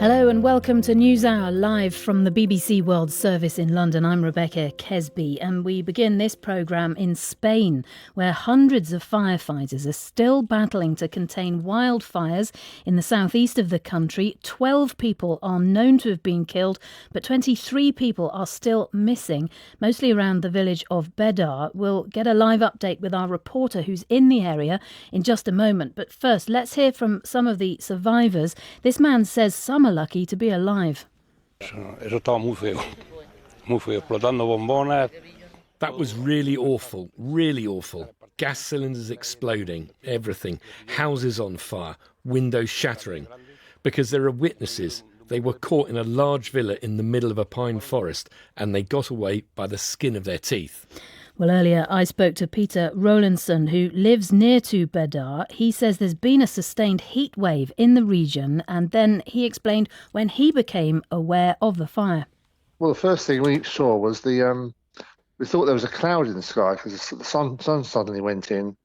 Hello and welcome to NewsHour, live from the BBC World Service in London. I'm Rebecca Kesby, and we begin this programme in Spain, where hundreds of firefighters are still battling to contain wildfires in the southeast of the country. 12 people are known to have been killed, but 23 people are still missing, mostly around the village of Bedar. We'll get a live update with our reporter who's in the area in just a moment. But first, let's hear from some of the survivors. This man says some are lucky to be alive. That was really awful. Gas cylinders exploding, everything. Houses on fire, windows shattering. Because there are witnesses. They were caught in a large villa in the middle of a pine forest and they got away by the skin of their teeth. Well, earlier I spoke to Peter Rowlandson, who lives near to Bedar. He says there's been a sustained heat wave in the region, and then he explained when he became aware of the fire. Well, the first thing we saw was we thought there was a cloud in the sky because the sun suddenly went in.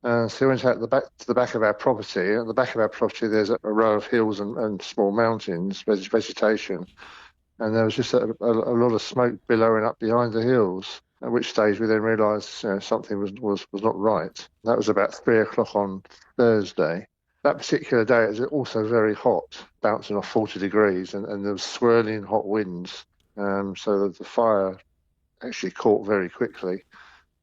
So we went out to the back of our property. At the back of our property, there's a row of hills and small mountains, vegetation. And there was just a lot of smoke billowing up behind the hills. At which stage we then realised something was not right. That was about 3 o'clock on Thursday. That particular day it was also very hot, bouncing off 40 degrees, and there was swirling hot winds. So that the fire actually caught very quickly.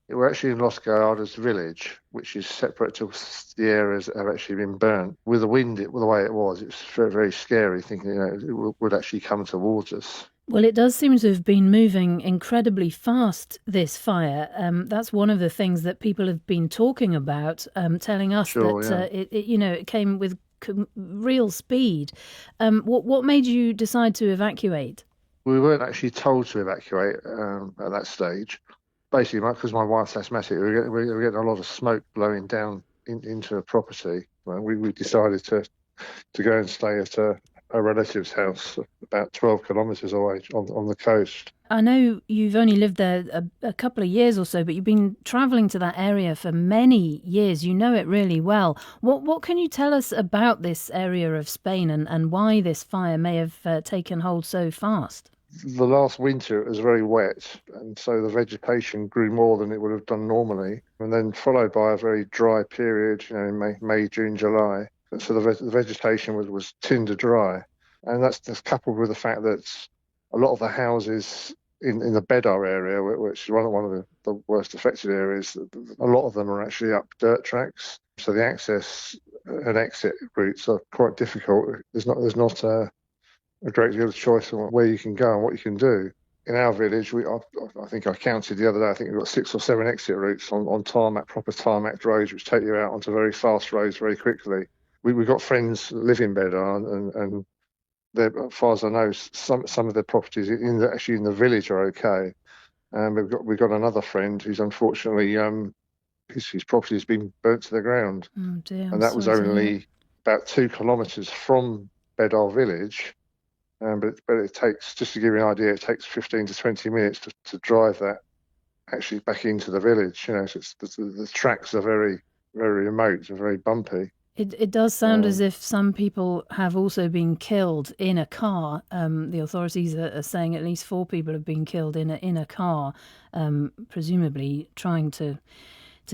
We're actually in Los Gallardos village, which is separate to the areas that have actually been burnt. With the wind, the way it was very, very scary, thinking it would actually come towards us. Well, it does seem to have been moving incredibly fast, this fire. That's one of the things that people have been talking about, telling us it came with real speed. What made you decide to evacuate? We weren't actually told to evacuate at that stage. Basically, because my wife's asthmatic, we were getting a lot of smoke blowing down into the property. We decided to go and stay at a relative's house about 12 kilometres away on the coast. I know you've only lived there a couple of years or so, but you've been travelling to that area for many years. You know it really well. What can you tell us about this area of Spain and why this fire may have taken hold so fast? The last winter it was very wet, and so the vegetation grew more than it would have done normally, and then followed by a very dry period, in May, June, July. So the vegetation was tinder dry, and that's coupled with the fact that a lot of the houses in the Bedar area, which is one of the worst affected areas, a lot of them are actually up dirt tracks. So the access and exit routes are quite difficult. There's not a great deal of choice on where you can go and what you can do. In our village, I think I counted the other day, I think we've got 6 or 7 exit routes on proper tarmac roads, which take you out onto very fast roads very quickly. We've got friends that live in Bedar, and as far as I know, some of their properties in the village are okay. We've got another friend who's unfortunately his property has been burnt to the ground. Oh dear, and that was only about 2 kilometres from Bedar village. But it takes, just to give you an idea, it takes 15 to 20 minutes to drive that actually back into the village. So the tracks are very, very remote and very bumpy. It does sound as if some people have also been killed in a car. The authorities are saying at least 4 people have been killed in a car, presumably trying to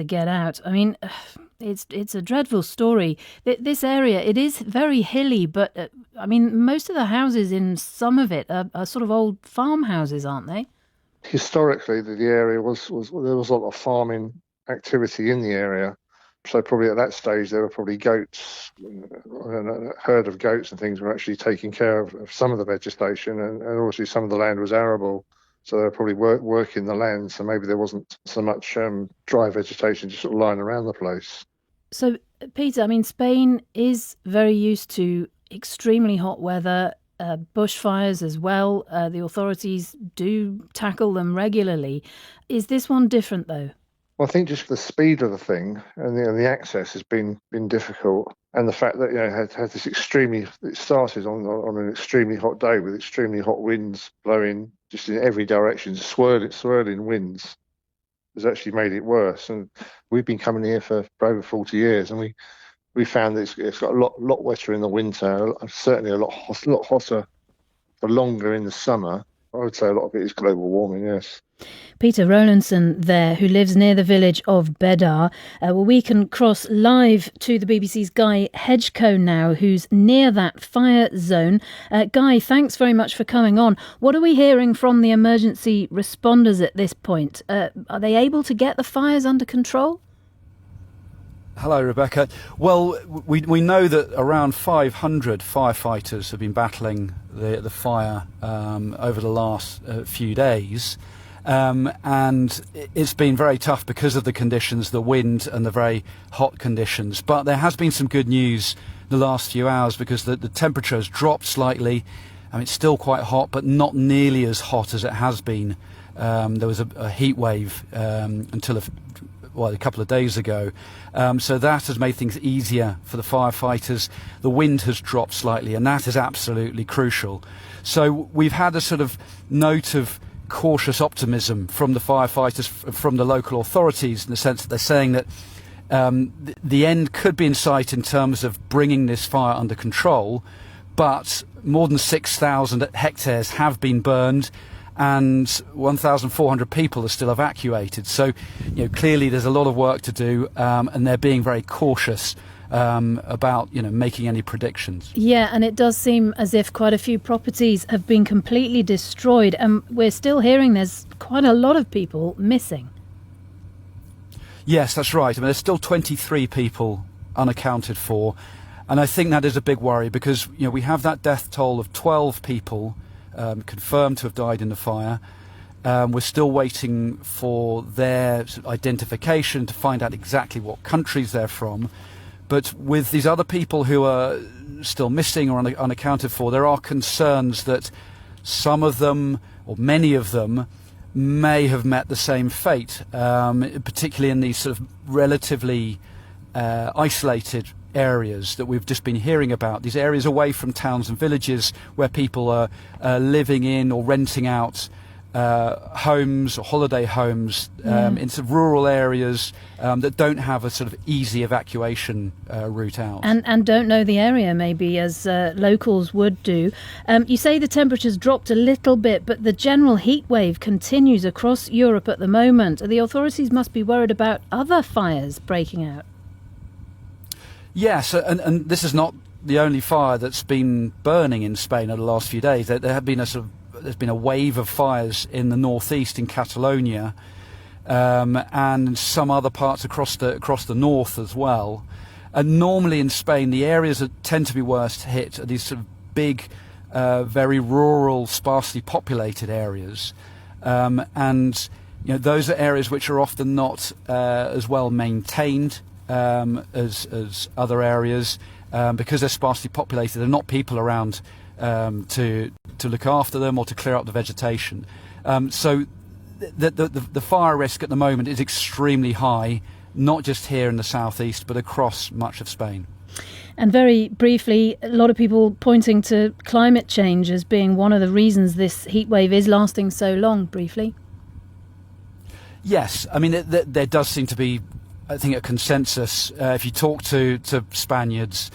get out. I mean, it's a dreadful story. This area, it is very hilly, but I mean, most of the houses in some of it are sort of old farmhouses, aren't they? Historically, the area was there was a lot of farming activity in the area. So probably at that stage, there were probably goats, a herd of goats and things were actually taking care of some of the vegetation, and obviously some of the land was arable. So they were probably working the land, so maybe there wasn't so much dry vegetation just sort of lying around the place. So, Peter, I mean, Spain is very used to extremely hot weather, bushfires as well. The authorities do tackle them regularly. Is this one different, though? Well, I think just the speed of the thing and the access has been difficult, and the fact that it had this it started on an extremely hot day with extremely hot winds blowing just in every direction, swirling winds, has actually made it worse. And we've been coming here for over 40 years, and we found that it's got a lot wetter in the winter, certainly a lot hotter for longer in the summer. I would say a lot of it is global warming, yes. Peter Rowlandson there, who lives near the village of Bedar. Well, we can cross live to the BBC's Guy Hedgecoe now, who's near that fire zone. Guy, thanks very much for coming on. What are we hearing from the emergency responders at this point? Are they able to get the fires under control? Hello, Rebecca. Well, we know that around 500 firefighters have been battling the fire over the last few days. And it's been very tough because of the conditions, the wind and the very hot conditions. But there has been some good news the last few hours because the temperature has dropped slightly. I mean, it's still quite hot, but not nearly as hot as it has been. There was a heat wave until a couple of days ago. So that has made things easier for the firefighters. The wind has dropped slightly, and that is absolutely crucial. So we've had a sort of note of cautious optimism from the firefighters, from the local authorities, in the sense that they're saying that the end could be in sight in terms of bringing this fire under control, but more than 6,000 hectares have been burned and 1,400 people are still evacuated. So, clearly there's a lot of work to do, and they're being very cautious about making any predictions. Yeah, and it does seem as if quite a few properties have been completely destroyed, and we're still hearing there's quite a lot of people missing. Yes, that's right. I mean, there's still 23 people unaccounted for, and I think that is a big worry because we have that death toll of 12 people confirmed to have died in the fire. We're still waiting for their identification to find out exactly what countries they're from. But with these other people who are still missing or unaccounted for, there are concerns that some of them, or many of them, may have met the same fate, particularly in these sort of relatively isolated areas that we've just been hearing about, these areas away from towns and villages where people are living in or renting out homes or holiday homes in sort of rural areas that don't have a sort of easy evacuation route out. And don't know the area maybe as locals would do. You say the temperature's dropped a little bit, but the general heat wave continues across Europe at the moment. The authorities must be worried about other fires breaking out. Yes, and this is not the only fire that's been burning in Spain over the last few days. There have been there's been a wave of fires in the northeast in Catalonia, and some other parts across the north as well. And normally in Spain, the areas that tend to be worst hit are these sort of big, very rural, sparsely populated areas, and those are areas which are often not as well maintained as other areas, because they're sparsely populated. There are not people around to look after them or to clear up the vegetation. So the fire risk at the moment is extremely high, not just here in the southeast, but across much of Spain. And very briefly, a lot of people pointing to climate change as being one of the reasons this heat wave is lasting so long. Briefly. Yes, I mean there does seem to be, I think, a consensus. If you talk to Spaniards,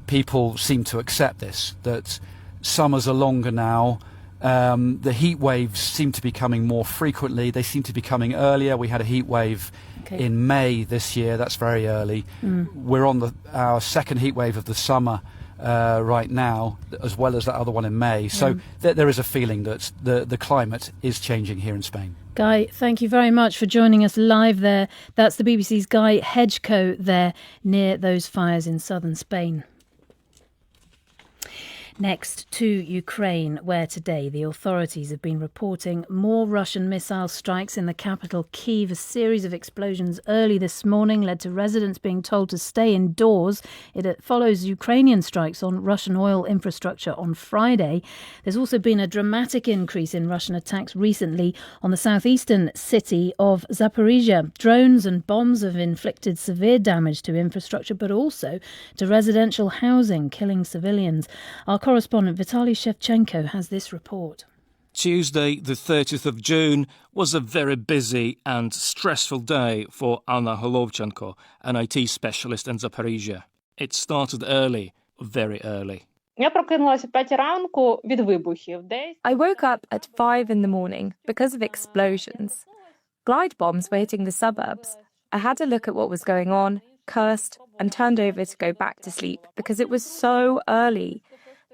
people seem to accept this, that summers are longer now. The heat waves seem to be coming more frequently. They seem to be coming earlier. We had a heat wave in May this year. That's very early. We're on our second heat wave of the summer right now, as well as that other one in May. So there is a feeling that the climate is changing here in Spain. Guy, thank you very much for joining us live there. That's the BBC's Guy Hedgecoe there near those fires in southern Spain. Next to Ukraine, where today the authorities have been reporting more Russian missile strikes in the capital Kyiv. A series of explosions early this morning led to residents being told to stay indoors. It follows Ukrainian strikes on Russian oil infrastructure on Friday. There's also been a dramatic increase in Russian attacks recently on the southeastern city of Zaporizhia. Drones and bombs have inflicted severe damage to infrastructure, but also to residential housing, killing civilians. Our correspondent Vitaly Shevchenko has this report. Tuesday, the 30th of June, was a very busy and stressful day for Anna Holovchenko, an IT specialist in Zaporizhia. It started early, very early. Я прокинулася о 5 ранку від вибухів. I woke up at 5 in the morning because of explosions. Glide bombs were hitting the suburbs. I had a look at what was going on, cursed, and turned over to go back to sleep because it was so early.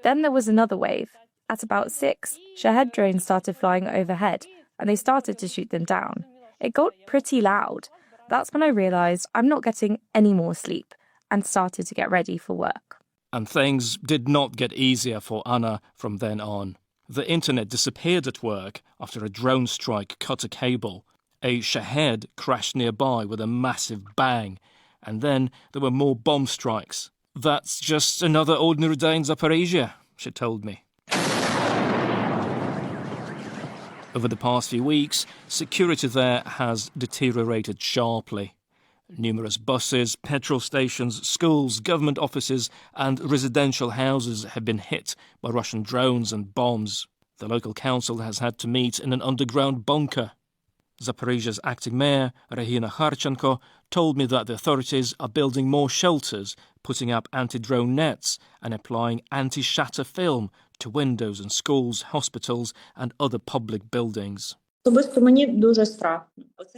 Then there was another wave. At about 6, Shahed drones started flying overhead, and they started to shoot them down. It got pretty loud. That's when I realised I'm not getting any more sleep and started to get ready for work. And things did not get easier for Anna from then on. The internet disappeared at work after a drone strike cut a cable. A Shahed crashed nearby with a massive bang, and then there were more bomb strikes. That's just another ordinary day in Zaporizhia, she told me. Over the past few weeks, security there has deteriorated sharply. Numerous buses, petrol stations, schools, government offices and residential houses have been hit by Russian drones and bombs. The local council has had to meet in an underground bunker. Zaporizhia's acting mayor, Regina Kharchenko, told me that the authorities are building more shelters, putting up anti-drone nets and applying anti-shatter film to windows in schools, hospitals and other public buildings.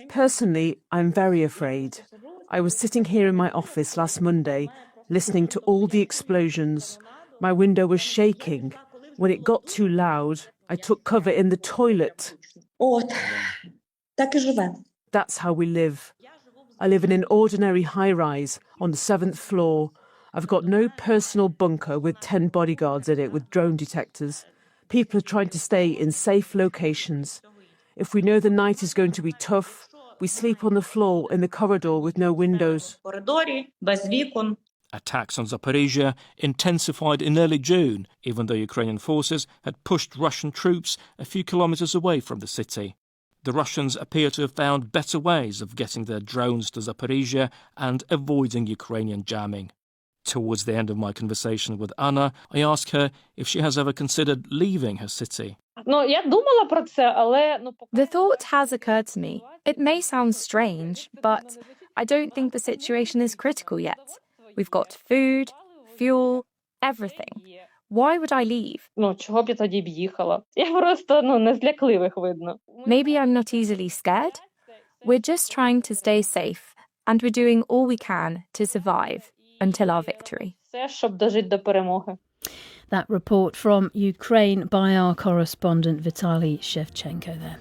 Personally, I'm very afraid. I was sitting here in my office last Monday, listening to all the explosions. My window was shaking. When it got too loud, I took cover in the toilet. That's how we live. I live in an ordinary high-rise on the 7th floor. I've got no personal bunker with 10 bodyguards in it with drone detectors. People are trying to stay in safe locations. If we know the night is going to be tough, we sleep on the floor in the corridor with no windows. Attacks on Zaporizhia intensified in early June, even though Ukrainian forces had pushed Russian troops a few kilometres away from the city. The Russians appear to have found better ways of getting their drones to Zaporizhia and avoiding Ukrainian jamming. Towards the end of my conversation with Anna, I asked her if she has ever considered leaving her city. The thought has occurred to me. It may sound strange, but I don't think the situation is critical yet. We've got food, fuel, everything. Why would I leave? Maybe I'm not easily scared. We're just trying to stay safe, and we're doing all we can to survive until our victory. That report from Ukraine by our correspondent Vitaly Shevchenko there.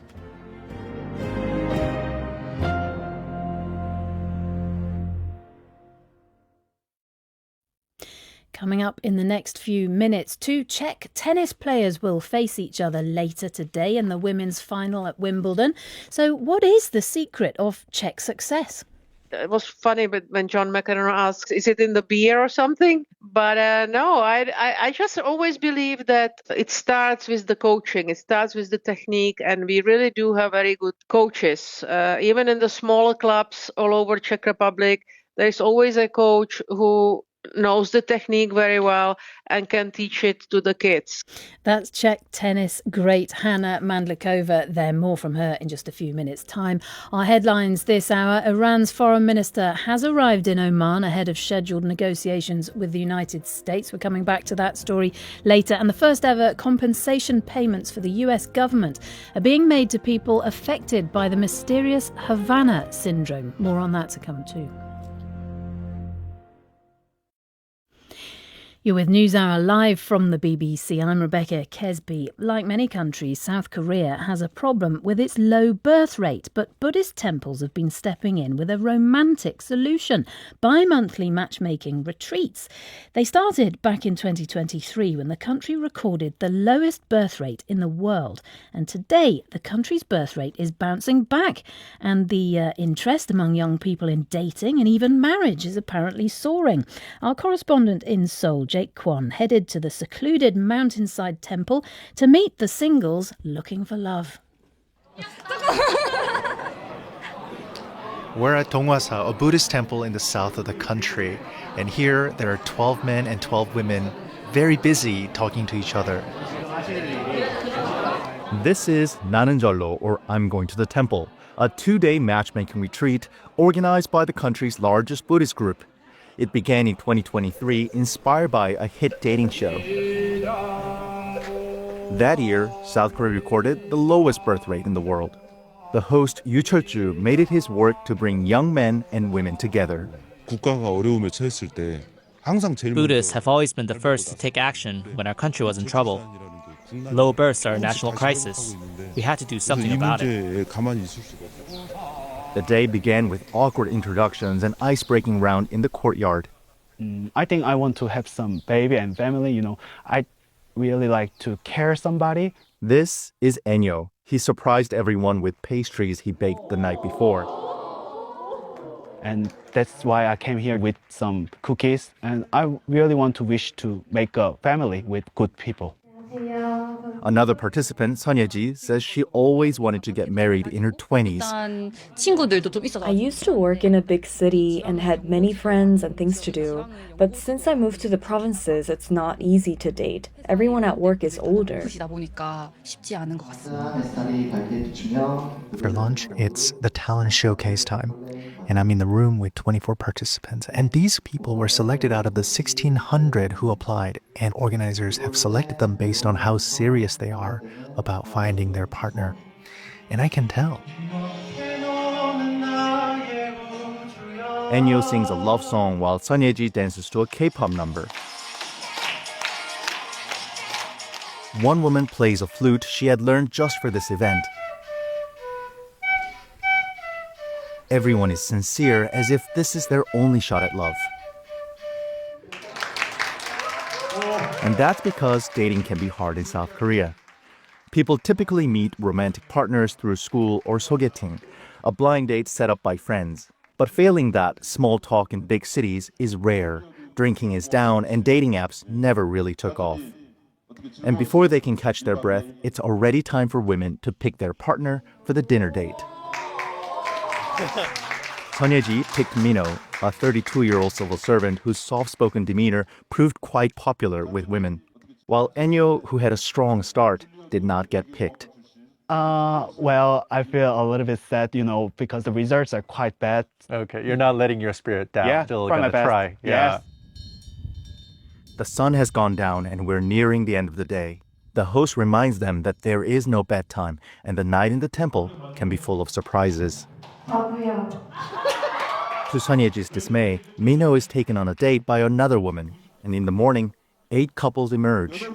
Coming up in the next few minutes, two Czech tennis players will face each other later today in the women's final at Wimbledon. So what is the secret of Czech success? It was funny, but when John McEnroe asks, is it in the beer or something? But no, I just always believe that it starts with the coaching. It starts with the technique. And we really do have very good coaches. Even in the smaller clubs all over Czech Republic, there's always a coach who knows the technique very well and can teach it to the kids. That's Czech tennis great Hana Mandlikova there. More from her in just a few minutes' time. Our headlines this hour: Iran's foreign minister has arrived in Oman ahead of scheduled negotiations with the United States. We're coming back to that story later. And the first ever compensation payments for the US government are being made to people affected by the mysterious Havana syndrome. More on that to come too. You're with NewsHour live from the BBC. I'm Rebecca Kesby. Like many countries, South Korea has a problem with its low birth rate, but Buddhist temples have been stepping in with a romantic solution: bi-monthly matchmaking retreats. They started back in 2023 when the country recorded the lowest birth rate in the world. And today, the country's birth rate is bouncing back. And the interest among young people in dating and even marriage is apparently soaring. Our correspondent in Seoul, Jake Kwon, headed to the secluded mountainside temple to meet the singles looking for love. We're at Donghwasa, a Buddhist temple in the south of the country. And here there are 12 men and 12 women, very busy talking to each other. This is 나는 절로, or I'm going to the temple, a 2-day matchmaking retreat organized by the country's largest Buddhist group. It began in 2023, inspired by a hit dating show. That year, South Korea recorded the lowest birth rate in the world. The host Yoo Chul-ju made it his work to bring young men and women together. Buddhists have always been the first to take action when our country was in trouble. Low births are a national crisis. We had to do something about it. The day began with awkward introductions and ice-breaking round in the courtyard. I think I want to have some baby and family, I really like to care somebody. This is Enyo. He surprised everyone with pastries he baked the night before. And that's why I came here with some cookies. And I really want to wish to make a family with good people. Another participant, Son Ye-ji, says she always wanted to get married in her 20s. I used to work in a big city and had many friends and things to do. But since I moved to the provinces, it's not easy to date. Everyone at work is older. For lunch, it's the talent showcase time. And I'm in the room with 24 participants. And these people were selected out of the 1,600 who applied. And organizers have selected them based on how serious they are about finding their partner. And I can tell. Enyo sings a love song while Son Ye-ji dances to a K-pop number. One woman plays a flute she had learned just for this event. Everyone is sincere, as if this is their only shot at love. And that's because dating can be hard in South Korea. People typically meet romantic partners through school or sogeting, a blind date set up by friends. But failing that, small talk in big cities is rare. Drinking is down and dating apps never really took off. And before they can catch their breath, it's already time for women to pick their partner for the dinner date. Son Ye-ji picked Mino, a 32-year-old civil servant whose soft-spoken demeanor proved quite popular with women. While Enyo, who had a strong start, did not get picked. Well, I feel a little bit sad, because the results are quite bad. Okay, you're not letting your spirit down. Yeah, Still try my gonna best. try. Yes. The sun has gone down and we're nearing the end of the day. The host reminds them that there is no bedtime and the night in the temple can be full of surprises. To Son Ye-ji's dismay, Mino is taken on a date by another woman, and in the morning, 8 couples emerge.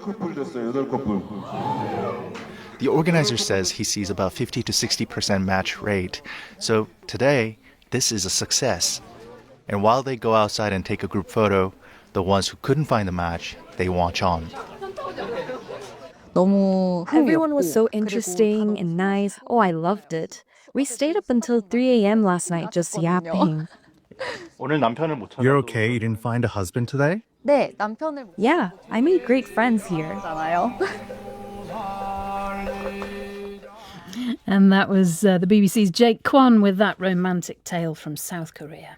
The organizer says he sees about 50 to 60% match rate. So today, this is a success. And while they go outside and take a group photo, the ones who couldn't find the match, they watch on. Everyone was so interesting and nice. Oh, I loved it. We stayed up until 3 a.m. last night just yapping. You're okay? You didn't find a husband today? Yeah, I made great friends here. And that was the BBC's Jake Kwon with that romantic tale from South Korea.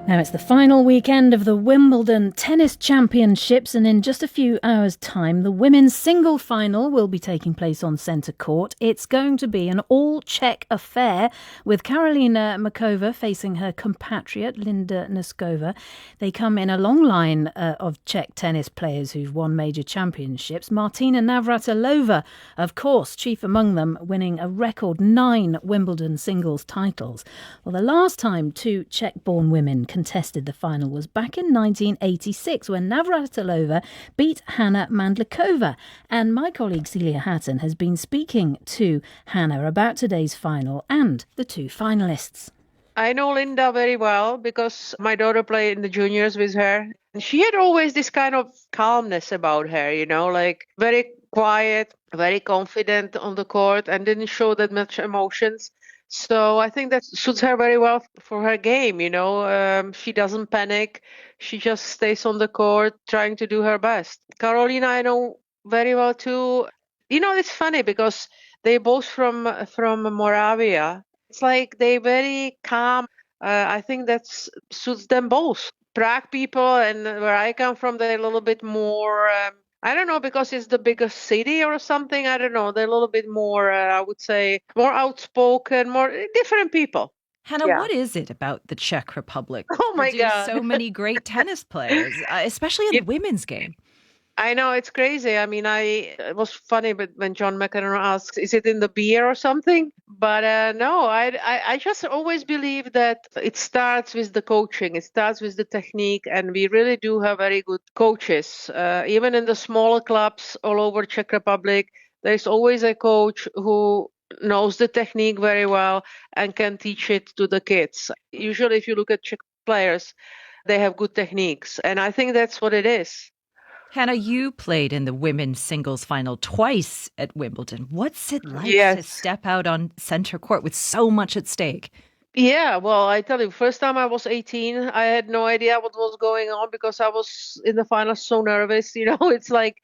Now it's the final weekend of the Wimbledon Tennis Championships, and in just a few hours' time, the women's single final will be taking place on centre court. It's going to be an all-Czech affair, with Karolina Makova facing her compatriot Linda Noskova. They come in a long line of Czech tennis players who've won major championships. Martina Navratilova, of course, chief among them, winning a record 9 Wimbledon singles titles. Well, the last time 2 Czech-born women contested the final was back in 1986 when Navratilova beat Hannah Mandlikova. And my colleague Celia Hatton has been speaking to Hannah about today's final and the 2 finalists. I know Linda very well because my daughter played in the juniors with her. She had always this kind of calmness about her, like very quiet, very confident on the court and didn't show that much emotions. So I think that suits her very well for her game, She doesn't panic. She just stays on the court trying to do her best. Karolina, I know very well too. It's funny because they both from Moravia. It's like they're very calm. I think that suits them both. Prague people and where I come from, they're a little bit more... I don't know, because it's the biggest city or something. I don't know. They're a little bit more, I would say, more outspoken, more different people. Hannah, Yeah. what is it about the Czech Republic Oh my produce God. so many great tennis players, especially in the women's game? I know, it's crazy. I mean, it was funny, but when John McEnroe asks, is it in the beer or something? But no, I just always believe that it starts with the coaching. It starts with the technique, and we really do have very good coaches. Even in the smaller clubs all over Czech Republic, there's always a coach who knows the technique very well and can teach it to the kids. Usually, if you look at Czech players, they have good techniques, and I think that's what it is. Hannah, you played in the women's singles final twice at Wimbledon. What's it like to step out on centre court with so much at stake? Yeah, well, I tell you, first time I was 18, I had no idea what was going on because I was in the final so nervous. It's like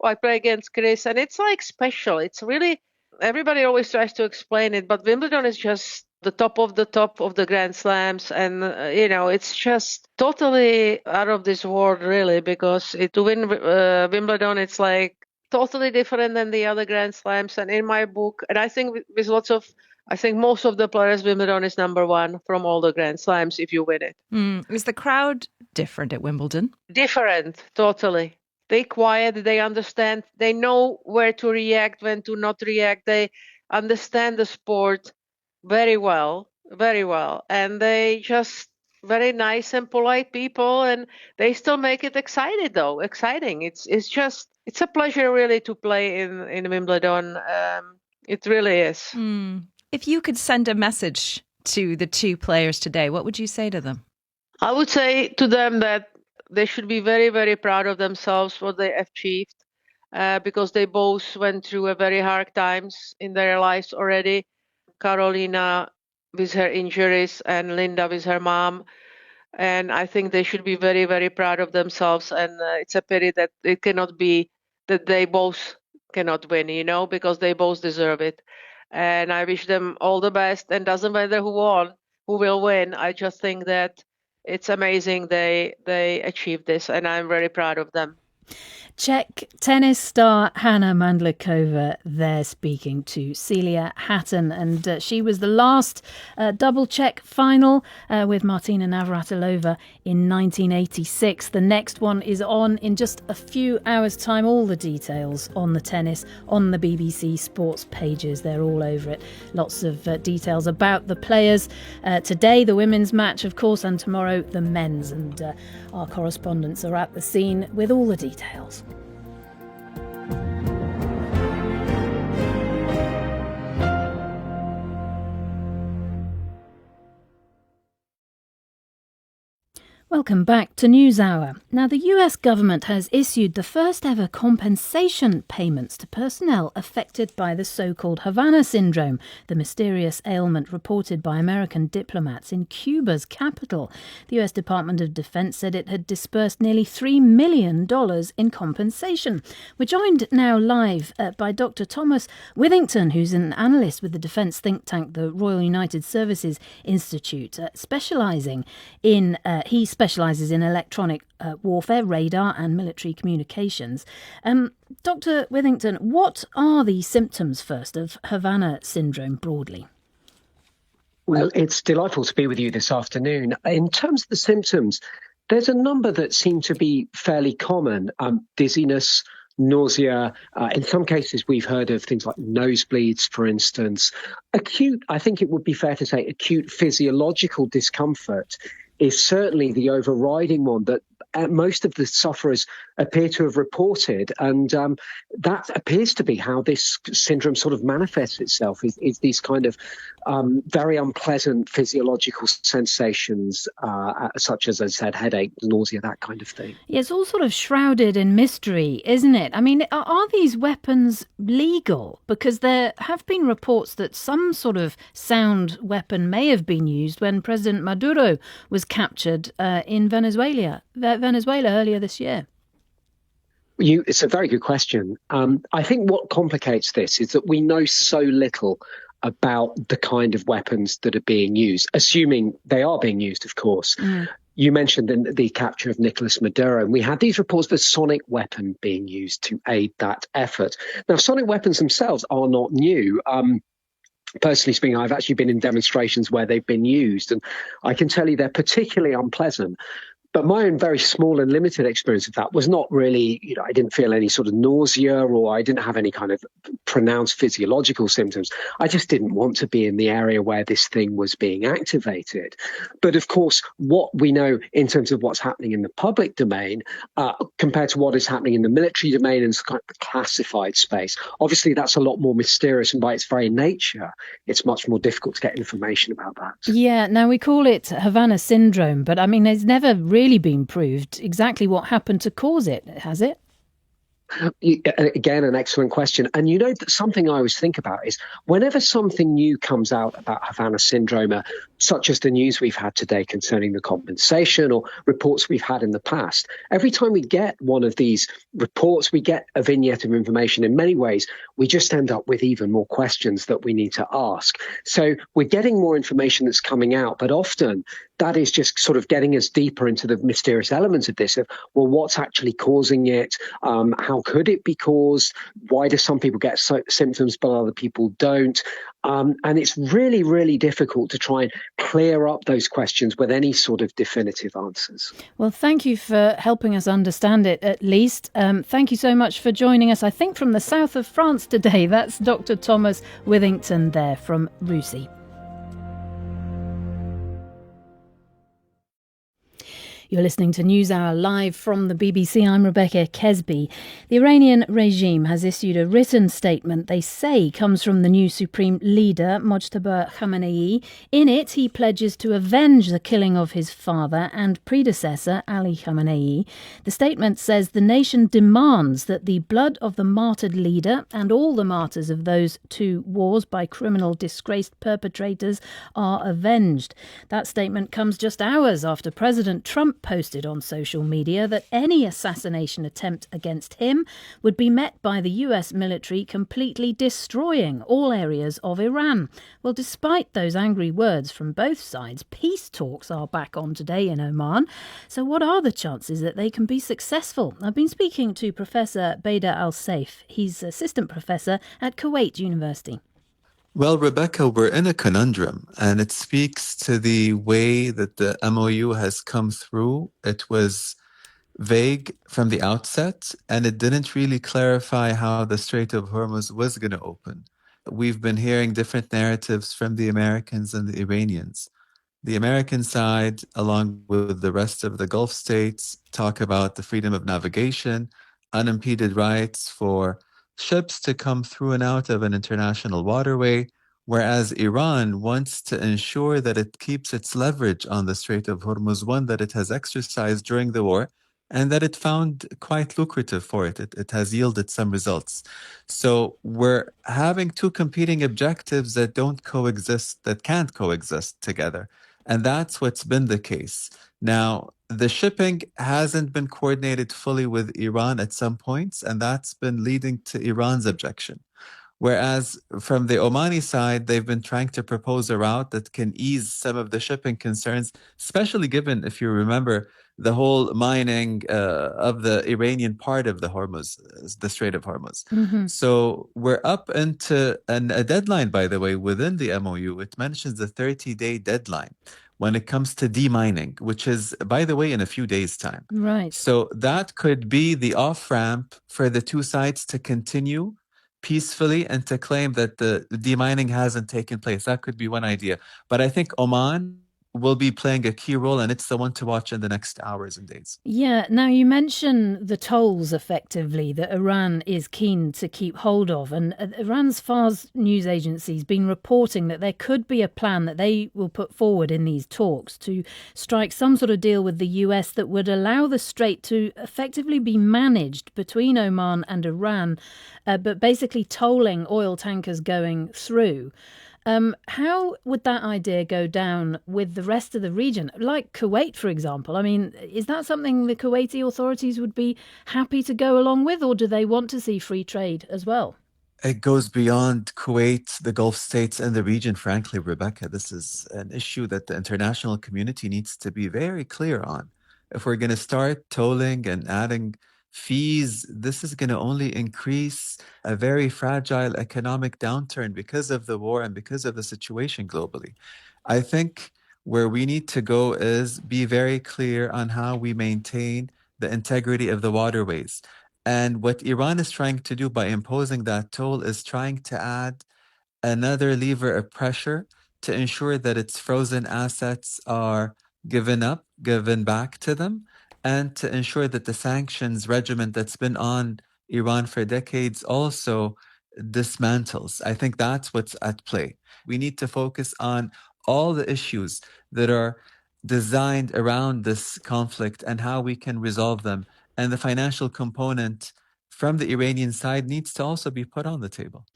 I play against Chris, and it's like special. It's really, everybody always tries to explain it, but Wimbledon is just the top of the Grand Slams, and it's just totally out of this world, really, because to win Wimbledon, it's like totally different than the other Grand Slams. And in my book, and I think I think most of the players, Wimbledon is number one from all the Grand Slams if you win it. Is the crowd different at Wimbledon? Different, totally. They quiet, they understand, they know where to react, when to not react. They understand the sport very well, very well. And they just very nice and polite people, and they still make it exciting. It's a pleasure really to play in Wimbledon. It really is. If you could send a message to the two players today, what would you say to them? I would say to them that they should be very, very proud of themselves, what they achieved, because they both went through a very hard times in their lives already. Carolina with her injuries and Linda with her mom. And I think they should be very, very proud of themselves. And it's a pity that it cannot be that they both cannot win, because they both deserve it. And I wish them all the best. And doesn't matter who will win. I just think that it's amazing they achieved this, and I'm very proud of them. Czech tennis star Hannah Mandlikova there speaking to Celia Hatton, and she was the last double Czech final with Martina Navratilova in 1986. The next one is on in just a few hours' time. All the details on the tennis on the BBC Sports pages, they're all over it. Lots of details about the players. Today the women's match, of course, and tomorrow the men's, and our correspondents are at the scene with all the details. Welcome back to NewsHour. Now, the US government has issued the first ever compensation payments to personnel affected by the so-called Havana syndrome, the mysterious ailment reported by American diplomats in Cuba's capital. The US Department of Defense said it had disbursed nearly $3 million in compensation. We're joined now live by Dr. Thomas Withington, who's an analyst with the defense think tank, the Royal United Services Institute, specializes in electronic warfare, radar and military communications. Dr. Withington, what are the symptoms first of Havana syndrome broadly? Well, it's delightful to be with you this afternoon. In terms of the symptoms, there's a number that seem to be fairly common. Dizziness, nausea. In some cases, we've heard of things like nosebleeds, for instance. Acute, I think it would be fair to say, acute physiological discomfort is certainly the overriding one that most of the sufferers appear to have reported. And that appears to be how this syndrome sort of manifests itself, is these kind of very unpleasant physiological sensations, such as I said, headache, nausea, that kind of thing. Yeah, it's all sort of shrouded in mystery, isn't it? I mean, are these weapons legal? Because there have been reports that some sort of sound weapon may have been used when President Maduro was captured in Venezuela earlier this year. It's a very good question. I think what complicates this is that we know so little about the kind of weapons that are being used, assuming they are being used, of course. You mentioned the capture of Nicolas Maduro, and we had these reports of a sonic weapon being used to aid that effort. Now, sonic weapons themselves are not new. Personally speaking, I've actually been in demonstrations where they've been used, and I can tell you they're particularly unpleasant. But my own very small and limited experience of that was not really, I didn't feel any sort of nausea, or I didn't have any kind of pronounced physiological symptoms. I just didn't want to be in the area where this thing was being activated. But of course, what we know in terms of what's happening in the public domain compared to what is happening in the military domain and kind of the classified space, obviously that's a lot more mysterious, and by its very nature, it's much more difficult to get information about that. Yeah, now we call it Havana syndrome, but I mean, it's never really been proved exactly what happened to cause it, has it? Again, an excellent question. And something I always think about is whenever something new comes out about Havana syndrome, such as the news we've had today concerning the compensation or reports we've had in the past, every time we get one of these reports, we get a vignette of information. In many ways, we just end up with even more questions that we need to ask. So we're getting more information that's coming out, but often that is just sort of getting us deeper into the mysterious elements of this, of, well, what's actually causing it? How could it be caused? Why do some people get symptoms but other people don't? And it's really, really difficult to try and clear up those questions with any sort of definitive answers. Well, thank you for helping us understand it, at least. Thank you so much for joining us, I think, from the south of France today. That's Dr. Thomas Withington there from RUSI. You're listening to NewsHour live from the BBC. I'm Rebecca Kesby. The Iranian regime has issued a written statement they say comes from the new supreme leader, Mojtaba Khamenei. In it, he pledges to avenge the killing of his father and predecessor, Ali Khamenei. The statement says the nation demands that the blood of the martyred leader and all the martyrs of those two wars by criminal disgraced perpetrators are avenged. That statement comes just hours after President Trump posted on social media that any assassination attempt against him would be met by the US military completely destroying all areas of Iran. Well, despite those angry words from both sides, peace talks are back on today in Oman. So what are the chances that they can be successful? I've been speaking to Professor Bader Al-Saif. He's assistant professor at Kuwait University. Well, Rebecca, we're in a conundrum, and it speaks to the way that the MOU has come through. It was vague from the outset, and it didn't really clarify how the Strait of Hormuz was going to open. We've been hearing different narratives from the Americans and the Iranians. The American side, along with the rest of the Gulf states, talk about the freedom of navigation, unimpeded rights for ships to come through and out of an international waterway, whereas Iran wants to ensure that it keeps its leverage on the Strait of Hormuz, one that it has exercised during the war and that it found quite lucrative for it. It has yielded some results. So we're having two competing objectives that can't coexist together. And that's what's been the case. Now, the shipping hasn't been coordinated fully with Iran at some points, and that's been leading to Iran's objection. Whereas from the Omani side, they've been trying to propose a route that can ease some of the shipping concerns, especially given, if you remember, the whole mining of the Iranian part of the Hormuz, the Strait of Hormuz. Mm-hmm. So we're up into a deadline, by the way, within the MOU. It mentions the 30-day deadline when it comes to demining, which is, by the way, in a few days' time. Right. So that could be the off-ramp for the two sides to continue peacefully and to claim that the demining hasn't taken place. That could be one idea. But I think Oman will be playing a key role, and it's the one to watch in the next hours and days. Yeah, now you mention the tolls effectively that Iran is keen to keep hold of, and Iran's Fars news agency has been reporting that there could be a plan that they will put forward in these talks to strike some sort of deal with the US that would allow the strait to effectively be managed between Oman and Iran, but basically tolling oil tankers going through. How would that idea go down with the rest of the region? Like Kuwait, for example. I mean, is that something the Kuwaiti authorities would be happy to go along with, or do they want to see free trade as well? It goes beyond Kuwait, the Gulf states, and the region, frankly, Rebecca. This is an issue that the international community needs to be very clear on. If we're going to start tolling and adding fees, this is going to only increase a very fragile economic downturn because of the war and because of the situation globally. I think where we need to go is be very clear on how we maintain the integrity of the waterways. And what Iran is trying to do by imposing that toll is trying to add another lever of pressure to ensure that its frozen assets are given back to them, and to ensure that the sanctions regimen that's been on Iran for decades also dismantles. I think that's what's at play. We need to focus on all the issues that are designed around this conflict and how we can resolve them. And the financial component from the Iranian side needs to also be put on the table.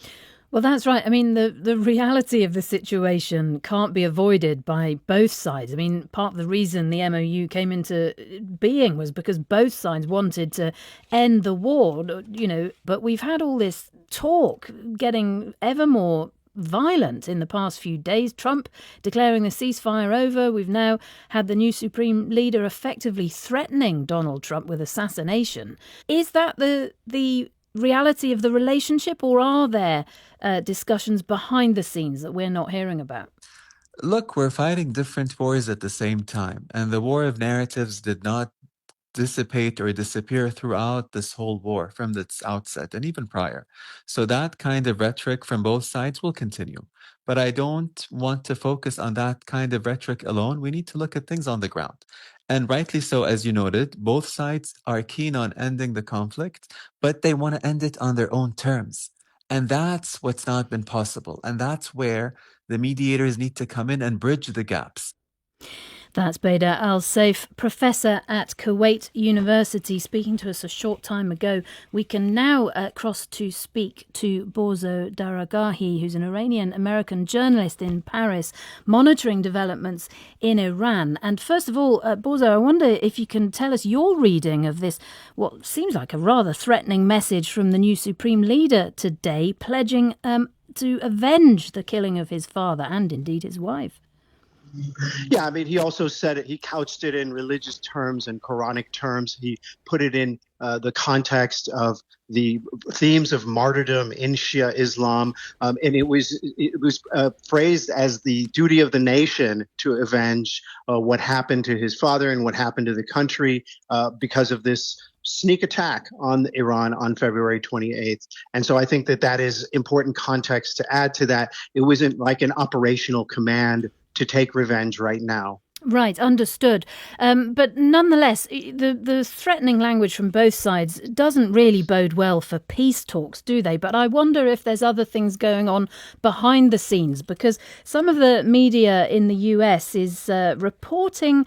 Well, that's right. I mean, the reality of the situation can't be avoided by both sides. I mean, part of the reason the MOU came into being was because both sides wanted to end the war, but we've had all this talk getting ever more violent in the past few days. Trump declaring the ceasefire over. We've now had the new supreme leader effectively threatening Donald Trump with assassination. Is that the reality of the relationship, or are there discussions behind the scenes that we're not hearing about? Look, we're fighting different wars at the same time, and the war of narratives did not dissipate or disappear throughout this whole war from its outset and even prior. So that kind of rhetoric from both sides will continue. But I don't want to focus on that kind of rhetoric alone. We need to look at things on the ground. And rightly so, as you noted, both sides are keen on ending the conflict, but they want to end it on their own terms. And that's what's not been possible. And that's where the mediators need to come in and bridge the gaps. That's Bader Al-Saif, professor at Kuwait University, speaking to us a short time ago. We can now cross to speak to Bozo Daragahi, who's an Iranian-American journalist in Paris, monitoring developments in Iran. And first of all, Bozo, I wonder if you can tell us your reading of this, what seems like a rather threatening message from the new supreme leader today, pledging to avenge the killing of his father and indeed his wife. Yeah, I mean, he also said it, he couched it in religious terms and Quranic terms. He put it in the context of the themes of martyrdom in Shia Islam. And it was phrased as the duty of the nation to avenge what happened to his father and what happened to the country because of this sneak attack on Iran on February 28th. And so I think that is important context to add to that. It wasn't like an operational command to take revenge right now. Right, understood. But nonetheless, the threatening language from both sides doesn't really bode well for peace talks, do they? But I wonder if there's other things going on behind the scenes, because some of the media in the US is reporting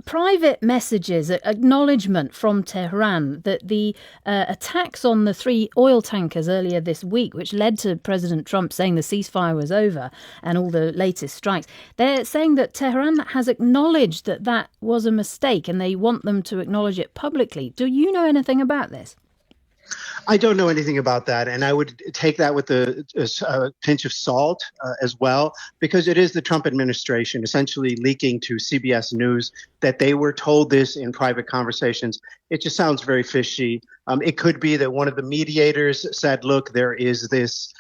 private messages, acknowledgement from Tehran that the attacks on the 3 oil tankers earlier this week, which led to President Trump saying the ceasefire was over and all the latest strikes, they're saying that Tehran has acknowledged that was a mistake and they want them to acknowledge it publicly. Do you know anything about this? I don't know anything about that, and I would take that with a pinch of salt as well, because it is the Trump administration essentially leaking to CBS News that they were told this in private conversations. It just sounds very fishy. It could be that one of the mediators said, look, there is this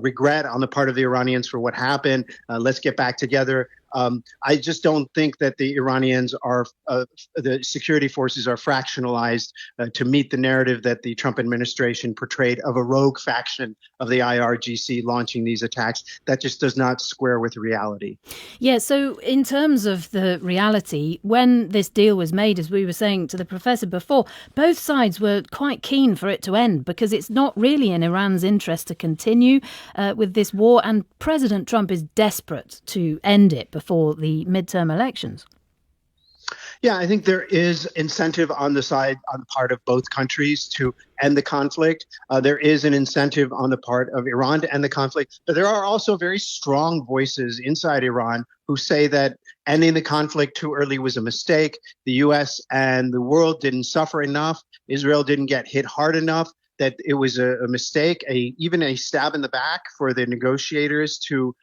regret on the part of the Iranians for what happened. Let's get back together. I just don't think that the Iranians are, the security forces are fractionalized to meet the narrative that the Trump administration portrayed of a rogue faction of the IRGC launching these attacks. That just does not square with reality. Yeah, so in terms of the reality, when this deal was made, as we were saying to the professor before, both sides were quite keen for it to end because it's not really in Iran's interest to continue with this war, and President Trump is desperate to end it before the midterm elections. Yeah, I think there is incentive on the part of both countries to end the conflict. There is an incentive on the part of Iran to end the conflict. But there are also very strong voices inside Iran who say that ending the conflict too early was a mistake. The U.S. and the world didn't suffer enough. Israel didn't get hit hard enough. That it was a mistake, even a stab in the back for the negotiators to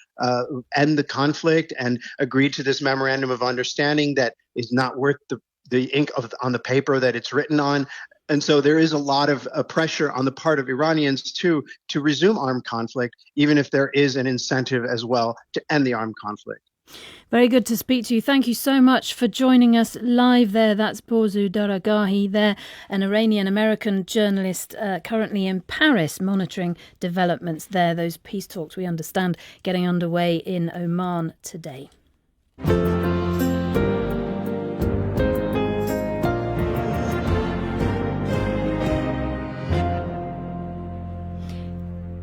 end the conflict and agree to this memorandum of understanding that is not worth the ink on the paper that it's written on. And so there is a lot of pressure on the part of Iranians, too, to resume armed conflict, even if there is an incentive as well to end the armed conflict. Very good to speak to you. Thank you so much for joining us live there. That's Bozu Daragahi there, an Iranian-American journalist currently in Paris monitoring developments there. Those peace talks, we understand, getting underway in Oman today.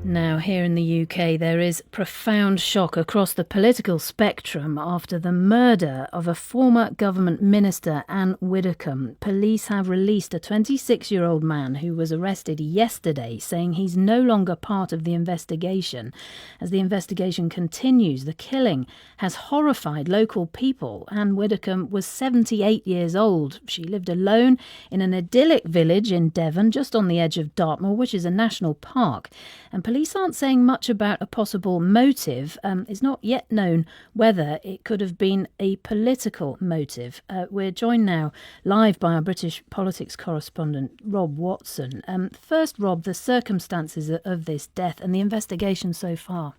Now, here in the UK, there is profound shock across the political spectrum after the murder of a former government minister, Anne Widdecombe. Police have released a 26-year-old man who was arrested yesterday, saying he's no longer part of the investigation. As the investigation continues, the killing has horrified local people. Anne Widdecombe was 78 years old. She lived alone in an idyllic village in Devon, just on the edge of Dartmoor, which is a national park. And police aren't saying much about a possible motive. It's not yet known whether it could have been a political motive. We're joined now live by our British politics correspondent, Rob Watson. First, Rob, the circumstances of this death and the investigation so far.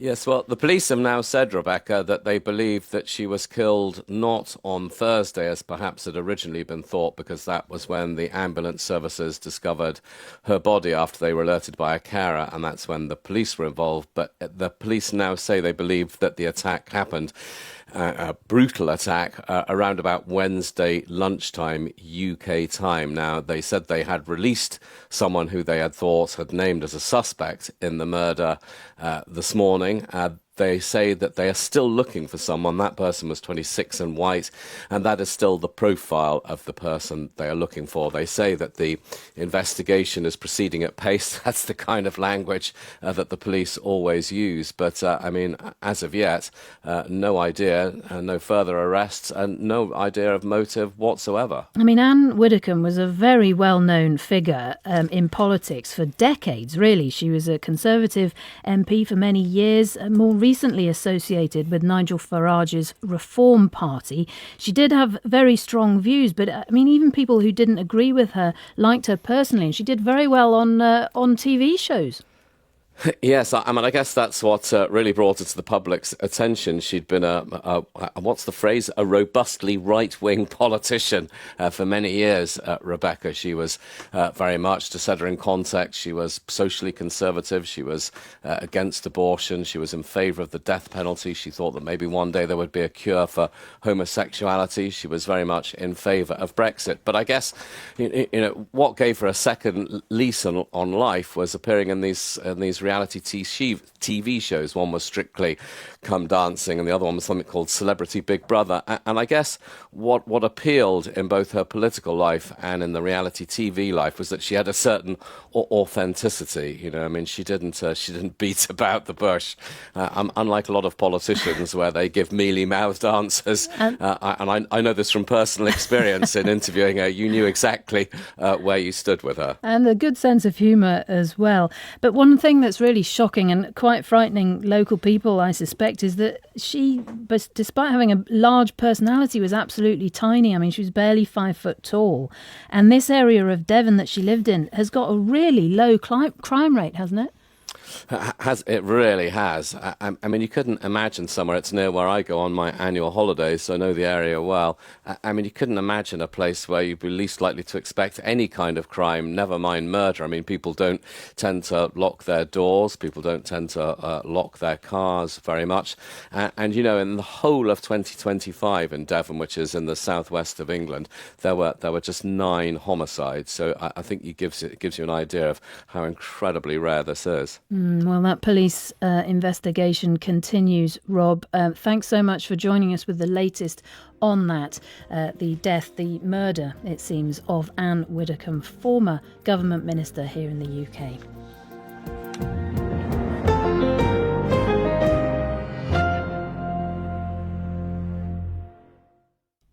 Yes, well, the police have now said, Rebecca, that they believe that she was killed not on Thursday, as perhaps had originally been thought, because that was when the ambulance services discovered her body after they were alerted by a carer, and that's when the police were involved. But the police now say they believe that the attack happened, a brutal attack, around about Wednesday lunchtime UK time. Now, they said they had released someone who they had thought had named as a suspect in the murder this morning. They say that they are still looking for someone. That person was 26 and white, and that is still the profile of the person they are looking for. They say that the investigation is proceeding at pace. That's the kind of language that the police always use. But, I mean, as of yet, no idea, no further arrests, and no idea of motive whatsoever. I mean, Anne Widdecombe was a very well-known figure in politics for decades, really. She was a Conservative MP for many years, more recently associated with Nigel Farage's Reform Party. She did have very strong views, but I mean, even people who didn't agree with her liked her personally, and she did very well on TV shows. Yes, I mean, I guess that's what really brought her to the public's attention. She'd been what's the phrase, a robustly right-wing politician for many years, Rebecca. She was very much, to set her in context, she was socially conservative. She was against abortion. She was in favour of the death penalty. She thought that maybe one day there would be a cure for homosexuality. She was very much in favour of Brexit. But I guess, you know, what gave her a second lease on life was appearing in these reality TV shows. One was Strictly Come Dancing, and the other one was something called Celebrity Big Brother. And I guess what appealed in both her political life and in the reality TV life was that she had a certain authenticity. You know, I mean, she didn't beat about the bush, unlike a lot of politicians where they give mealy-mouthed answers. And I know this from personal experience in interviewing her. You knew exactly where you stood with her. And a good sense of humour as well. But one thing that's really shocking and quite frightening local people, I suspect, is that she, despite having a large personality, was absolutely tiny. I mean, she was barely 5 foot tall. And this area of Devon that she lived in has got a really low crime rate, hasn't it? It really has. I mean, you couldn't imagine somewhere. It's near where I go on my annual holidays, so I know the area well. I mean, you couldn't imagine a place where you'd be least likely to expect any kind of crime, never mind murder. I mean, people don't tend to lock their doors. People don't tend to lock their cars very much. And, you know, in the whole of 2025 in Devon, which is in the southwest of England, there were just 9 homicides. So I think it gives you an idea of how incredibly rare this is. Well, that police investigation continues, Rob. Thanks so much for joining us with the latest on that. The murder, it seems, of Anne Widdecombe, former government minister here in the UK.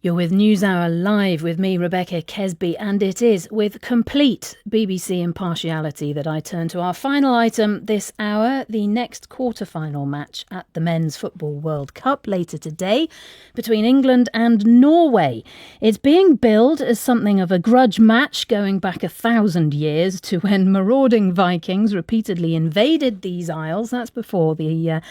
You're with NewsHour Live with me, Rebecca Kesby, and it is with complete BBC impartiality that I turn to our final item this hour, the next quarter-final match at the Men's Football World Cup later today between England and Norway. It's being billed as something of a grudge match going back 1,000 years to when marauding Vikings repeatedly invaded these isles. That's before they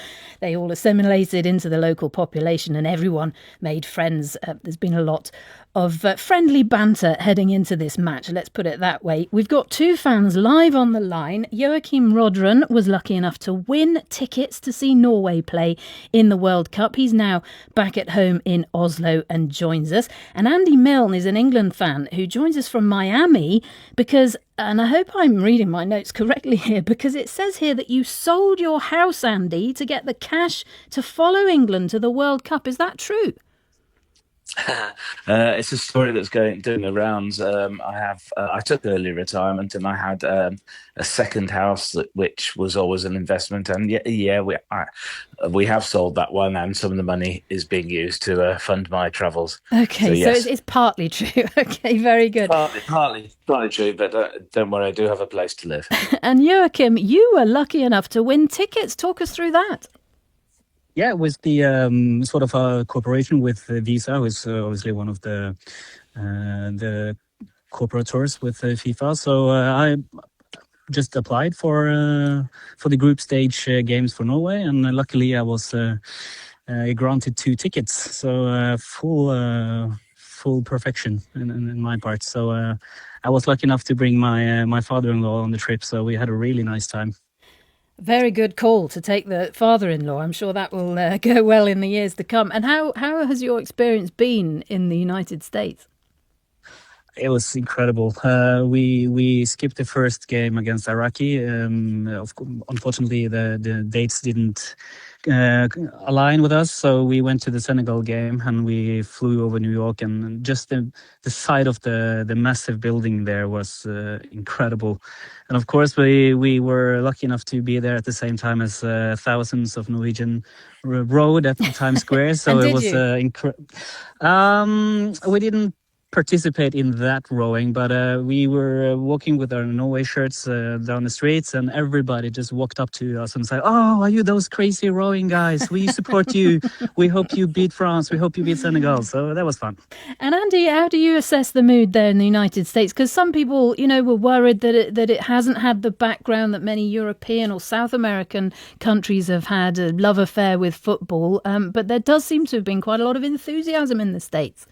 all assimilated into the local population and everyone made friends. There's been a lot of friendly banter heading into this match, let's put it that way. We've got two fans live on the line. Joachim Rodren was lucky enough to win tickets to see Norway play in the World Cup. He's now back at home in Oslo and joins us. And Andy Milne is an England fan who joins us from Miami because, and I hope I'm reading my notes correctly here, because it says here that you sold your house, Andy, to get the cash to follow England to the World Cup. Is that true? It's a story that's doing the rounds. I took early retirement, and I had a second house which was always an investment. And we have sold that one, and some of the money is being used to fund my travels. Okay, so yes. it's partly true. Okay, very good. Partly true, but don't worry, I do have a place to live. And Joachim, you were lucky enough to win tickets. Talk us through that. Yeah, it was the sort of a cooperation with Visa, who is obviously one of the cooperators with FIFA. So I just applied for the group stage games for Norway, and luckily I was granted 2 tickets. So full perfection in my part. So I was lucky enough to bring my father-in-law on the trip. So we had a really nice time. Very good call to take the father-in-law. I'm sure that will go well in the years to come. And how has your experience been in the United States? It was incredible. We skipped the first game against Iraqi. Unfortunately, the dates didn't align with us, so we went to the Senegal game and we flew over New York, and just the sight of the massive building there was incredible. And of course, we were lucky enough to be there at the same time as thousands of Norwegian rode at Times Square. So it was incredible. We didn't participate in that rowing, but we were walking with our Norway shirts down the streets, and everybody just walked up to us and said, "Oh, are you those crazy rowing guys? We support you. We hope you beat France. We hope you beat Senegal." So that was fun. And Andy, how do you assess the mood there in the United States? Because some people, were worried that it hasn't had the background that many European or South American countries have had, a love affair with football. But there does seem to have been quite a lot of enthusiasm in the States.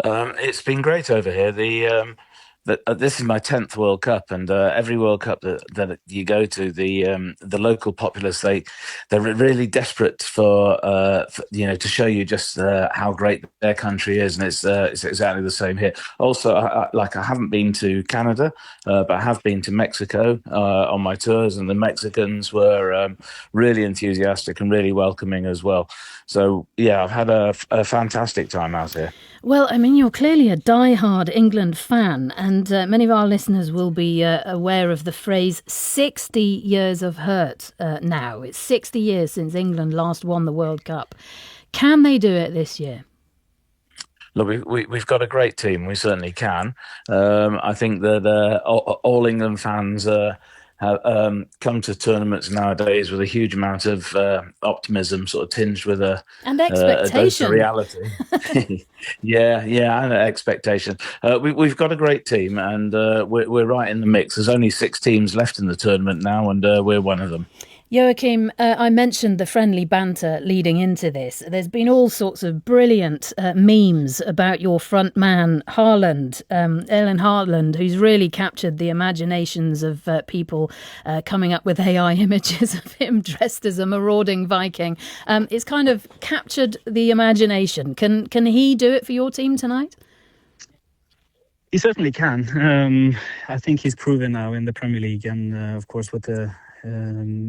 It's been great over here. This is my 10th World Cup, and every World Cup that you go to, the local populace they're really desperate for to show you just how great their country is, and it's exactly the same here. Also, I haven't been to Canada, but I have been to Mexico on my tours, and the Mexicans were really enthusiastic and really welcoming as well. So yeah, I've had a fantastic time out here. Well, I mean, you're clearly a die-hard England fan, and many of our listeners will be aware of the phrase 60 years of hurt now. It's 60 years since England last won the World Cup. Can they do it this year? Look, we've got a great team. We certainly can. I think that all England fans have come to tournaments nowadays with a huge amount of optimism, sort of tinged with a dose of reality. yeah, and expectation. We've got a great team, and we're right in the mix. There's only 6 teams left in the tournament now, and we're one of them. Joachim, I mentioned the friendly banter leading into this. There's been all sorts of brilliant memes about your front man, Haaland, Erling Haaland, who's really captured the imaginations of people coming up with AI images of him dressed as a marauding Viking. It's kind of captured the imagination. Can he do it for your team tonight? He certainly can. I think he's proven now in the Premier League, and of course with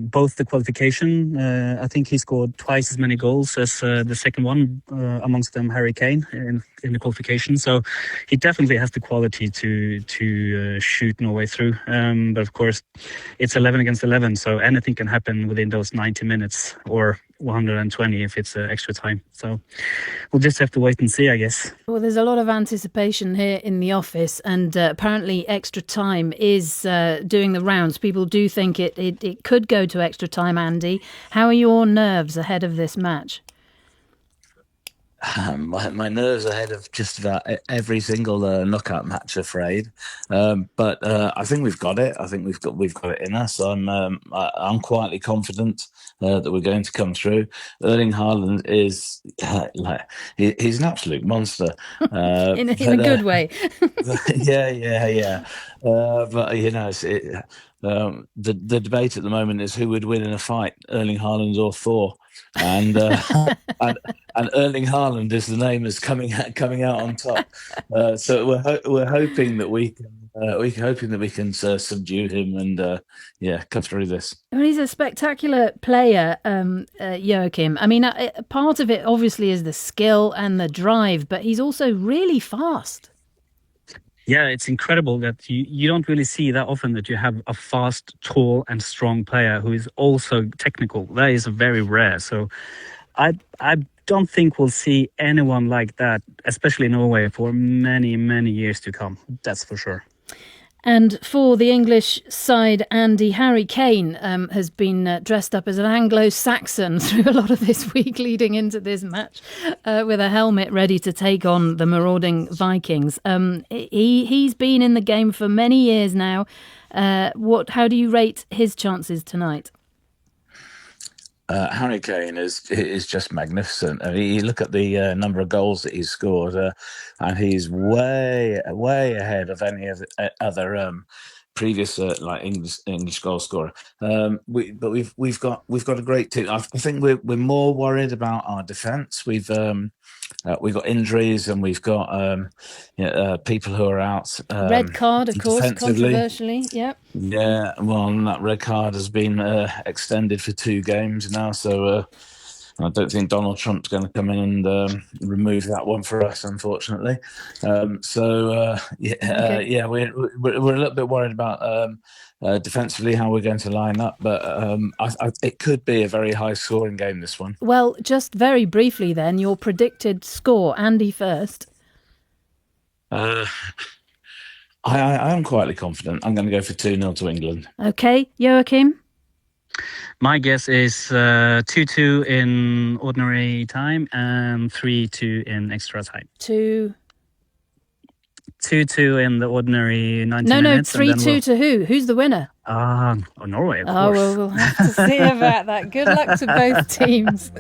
both the qualification. I think he scored twice as many goals as the second one, amongst them Harry Kane in the qualification. So he definitely has the quality to shoot Norway through. But of course, it's 11 against 11, so anything can happen within those 90 minutes, or 120 if it's extra time. So we'll just have to wait and see, I guess. Well, there's a lot of anticipation here in the office, and apparently extra time is doing the rounds. People do think it could go to extra time, Andy. How are your nerves ahead of this match? My nerves ahead of just about every single knockout match, afraid. But I think we've got it. I think we've got it in us. I'm quietly confident that we're going to come through. Erling Haaland is he's an absolute monster. in a good way. yeah. But the debate at the moment is who would win in a fight, Erling Haaland or Thor, and Erling Haaland is the name that's coming out on top. So we're hoping that we can subdue him and come through this. Well, he's a spectacular player, Joachim. I mean, part of it obviously is the skill and the drive, but he's also really fast. Yeah, it's incredible that you don't really see that often that you have a fast, tall and strong player who is also technical. That is very rare. So I don't think we'll see anyone like that, especially in Norway, for many, many years to come. That's for sure. And for the English side, Andy, Harry Kane has been dressed up as an Anglo-Saxon through a lot of this week leading into this match with a helmet ready to take on the marauding Vikings. He's been in the game for many years now. How do you rate his chances tonight? Harry Kane is just magnificent. I mean, you look at the number of goals that he's scored, and he's way ahead of any of the other previous English goal scorer. We've got a great team. I think we're more worried about our defence. We've got injuries and we've got people who are out. Red card, of course, controversially. Yep. Yeah, well, that red card has been extended for 2 games now, so I don't think Donald Trump's going to come in and remove that one for us, unfortunately. We're a little bit worried about defensively how we're going to line up, but it could be a very high-scoring game, this one. Well, just very briefly then, your predicted score. Andy first. I am quietly confident. I'm going to go for 2-0 to England. Okay, Joachim? My guess is 2-2 in ordinary time and 3-2 in extra time. 2-2 in the ordinary 90 minutes. minutes. No, 3-2 to who? Who's the winner? Norway, of course. Oh, well, we'll have to see about that. Good luck to both teams.